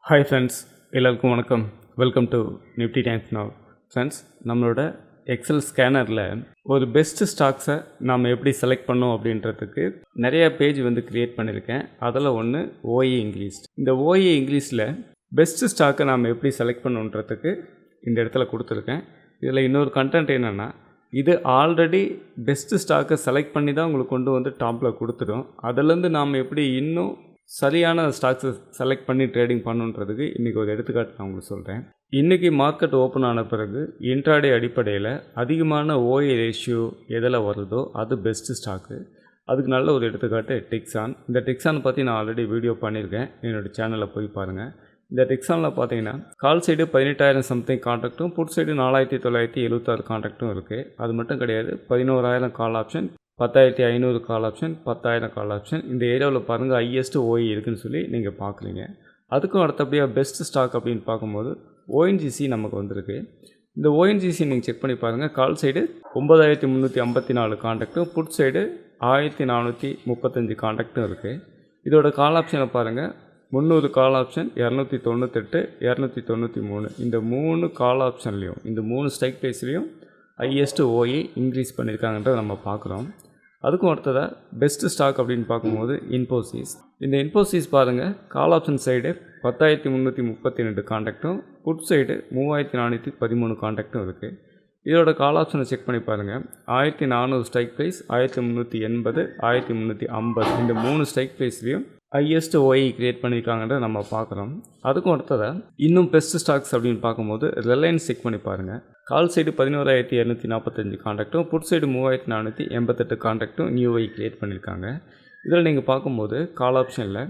Hi friends, எல்லாருக்கும் வணக்கம். Welcome to Nifty times now. Friends, நம்மளோட எக்ஸல் ஸ்கேனரில் ஒரு பெஸ்ட்டு ஸ்டாக்ஸை நாம் எப்படி செலக்ட் பண்ணோம் அப்படின்றதுக்கு நிறையா பேஜ் க்ரியேட் பண்ணியிருக்கேன். அதில் ஒன்று ஓஏ இங்கிலீஷ். இந்த ஓஏ இங்கிலீஷில் பெஸ்ட்டு ஸ்டாக்கை நாம் எப்படி செலக்ட் பண்ணுன்றதுக்கு இந்த இடத்துல கொடுத்துருக்கேன். இதில் இன்னொரு கண்டென்ட் என்னென்னா, இது ஆல்ரெடி பெஸ்ட்டு ஸ்டாக்கை செலக்ட் பண்ணி தான் உங்களுக்கு கொண்டு வந்து டாப்பில் கொடுத்துடும். அதிலேருந்து நாம் எப்படி இன்னும் சரியான ஸ்டாக்ஸை செலக்ட் பண்ணி ட்ரேடிங் பண்ணுன்றதுக்கு இன்றைக்கி ஒரு எடுத்துக்காட்டு நான் உங்களுக்கு சொல்கிறேன். இன்றைக்கி மார்க்கெட் ஓப்பன் ஆன பிறகு இன்ட்ராடே அடிப்படையில் அதிகமான ஓஏ ரேஷியோ எதில் வருதோ அது பெஸ்ட்டு ஸ்டாக்கு. அதுக்கு நல்ல ஒரு எடுத்துக்காட்டு டெக்ஸான். இந்த டெக்ஸான் பற்றி நான் ஆல்ரெடி வீடியோ பண்ணியிருக்கேன், என்னோடய சேனலில் போய் பாருங்கள். இந்த டெக்ஸானில் பார்த்தீங்கன்னா கால் சைடு 18,000 சம்திங் கான்ட்ராக்டும், புட் சைடு 4,976 கான்ட்ராக்டும் இருக்குது. அது மட்டும் கிடையாது, 11,000 call option, 10,500 call option, 10,000 call option. இந்த ஏரியாவில் பாருங்கள் ஹையஸ்ட்டு ஓஇ இருக்குதுன்னு சொல்லி நீங்கள் பார்க்குறீங்க. அதுக்கும் அடுத்தபடியாக பெஸ்ட் ஸ்டாக் அப்படின்னு பார்க்கும்போது ஓஎன்ஜிசி நமக்கு வந்திருக்கு. இந்த ஓஎன்ஜிசி நீங்கள் செக் பண்ணி பாருங்கள். கால் சைடு 9,354 கான்ட்ராக்டும், புட் சைடு 1,435 கான்ட்ராக்டும் இருக்குது. இதோட கால் ஆப்ஷனை பாருங்கள். 300 கால் ஆப்ஷன், 298, 293. இந்த 3 கால் ஆப்ஷன்லேயும், இந்த 3 ஸ்ட்ரைக் ப்ரைஸ்லேயும் ஹையஸ்ட்டு ஓஏ இன்க்ரீஸ் பண்ணியிருக்காங்கன்றதை நம்ம பார்க்குறோம். அதுக்கும் அடுத்ததாக பெஸ்ட்டு ஸ்டாக் அப்படின்னு பார்க்கும்போது இன்ஃபோசிஸ். இந்த இன்ஃபோசிஸ் பாருங்கள், கால் ஆப்ஷன் சைடு 10,332 கான்ட்ராக்டும், புட் சைடு 3,413 கான்ட்ராக்டும் இருக்குது. இதோட கால் ஆப்ஷனை செக் பண்ணி பாருங்கள். 1,400 ஸ்ட்ரைக் ப்ரைஸ், 1,380, 1,350. இந்த 3 ஸ்ட்ரைக் ப்ரைஸ்லேயும் ஹையஸ்ட் ஓஐ கிரியேட் பண்ணியிருக்காங்கன்றத நம்ம பார்க்குறோம். அதுக்கும் அடுத்ததாக இன்னும் பெஸ்ட் ஸ்டாக்ஸ் அப்படின்னு பார்க்கும்போது ரிலையன்ஸ் செக் பண்ணி பாருங்கள். கால் சைடு 11,245 கான்ட்ராக்டும், புட் சைடு 3,488 கான்ட்ராக்டும் நியூ ஐ கிரியேட் பண்ணியிருக்காங்க. இதில் நீங்கள் பார்க்கும்போது கால் ஆப்ஷனில்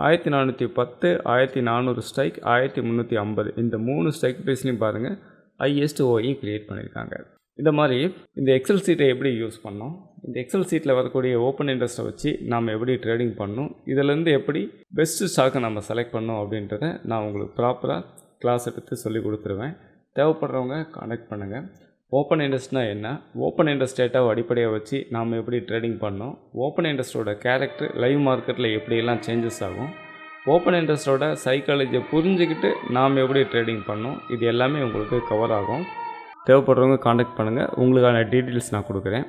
1,410, 1,400 ஸ்ட்ரைக், 1,350. இந்த 3 ஸ்ட்ரைக் ப்ரைஸ்லையும் பாருங்கள் ஹையஸ்ட் ஓஐ கிரியேட் பண்ணியிருக்காங்க. இந்த மாதிரி இந்த எக்ஸல் சீட்டை எப்படி யூஸ் பண்ணோம், இந்த எக்ஸல் சீட்டில் வரக்கூடிய ஓப்பன் இன்ட்ரெஸ்ட்டை வச்சு நாம் எப்படி ட்ரேடிங் பண்ணணும், இதிலேருந்து எப்படி பெஸ்ட்டு ஸ்டாக்கை நம்ம செலக்ட் பண்ணோம் அப்படின்றத நான் உங்களுக்கு ப்ராப்பராக கிளாஸ் எடுத்து சொல்லி கொடுத்துருவேன். தேவைப்படுறவங்க கான்டாக்ட் பண்ணுங்கள். ஓப்பன் இன்ட்ரெஸ்ட்னால் என்ன, ஓப்பன் இன்ட்ரெஸ்ட் டேட்டாவை அடிப்படையாக வச்சு நாம் எப்படி ட்ரேடிங் பண்ணோம், ஓப்பன் இன்ட்ரெஸ்ட்டோட கேரக்டர் லைவ் மார்க்கெட்டில் எப்படியெல்லாம் சேஞ்சஸ் ஆகும், ஓப்பன் இன்ட்ரெஸ்ட்டோட சைக்காலஜியை புரிஞ்சுக்கிட்டு நாம் எப்படி ட்ரேடிங் பண்ணோம், இது எல்லாமே உங்களுக்கு கவர் ஆகும். தேவைப்படுறவங்க கான்டாக்ட் பண்ணுங்கள். உங்களுக்கான டீட்டெயில்ஸ் நான் கொடுக்குறேன்.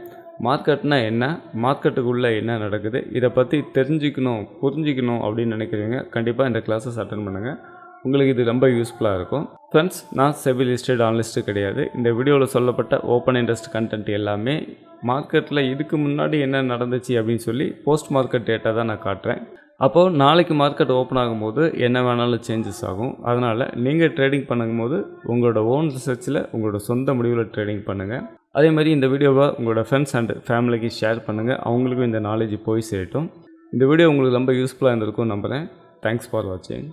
மார்க்கெட்னால் என்ன, மார்க்கெட்டுக்குள்ளே என்ன நடக்குது, இதை பற்றி தெரிஞ்சுக்கணும் புரிஞ்சிக்கணும் அப்படின்னு நினைக்கிறீங்க, கண்டிப்பாக இந்த கிளாஸஸ் அட்டன் பண்ணுங்கள். உங்களுக்கு இது ரொம்ப யூஸ்ஃபுல்லாக இருக்கும். ஃப்ரெண்ட்ஸ், நான் செபி லிஸ்டட் அனலிஸ்ட்டு கிடையாது. இந்த வீடியோவில் சொல்லப்பட்ட ஓப்பன் இன்ட்ரெஸ்ட் கண்டென்ட் எல்லாமே மார்க்கெட்டில் இதுக்கு முன்னாடி என்ன நடந்துச்சு அப்படின்னு சொல்லி போஸ்ட் மார்க்கெட் டேட்டா தான் நான் காட்டுறேன். அப்போது நாளைக்கு மார்க்கெட் ஓப்பன் ஆகும்போது என்ன வேணாலும் சேஞ்சஸ் ஆகும். அதனால் நீங்கள் ட்ரேடிங் பண்ணும்போது உங்களோட ஓன் ரிசர்ச்சில் உங்களோட சொந்த முடிவில் ட்ரேடிங் பண்ணுங்கள். அதே மாதிரி இந்த வீடியோவை உங்களோட ஃப்ரெண்ட்ஸ் அண்ட் ஃபேமிலிக்கு ஷேர் பண்ணுங்கள். அவங்களுக்கும் இந்த நாலேஜ் போய் சேரட்டும். இந்த வீடியோ உங்களுக்கு ரொம்ப யூஸ்ஃபுல்லாக இருந்திருக்கும் நம்புகிறேன். தேங்க்ஸ் ஃபார் வாட்சிங்.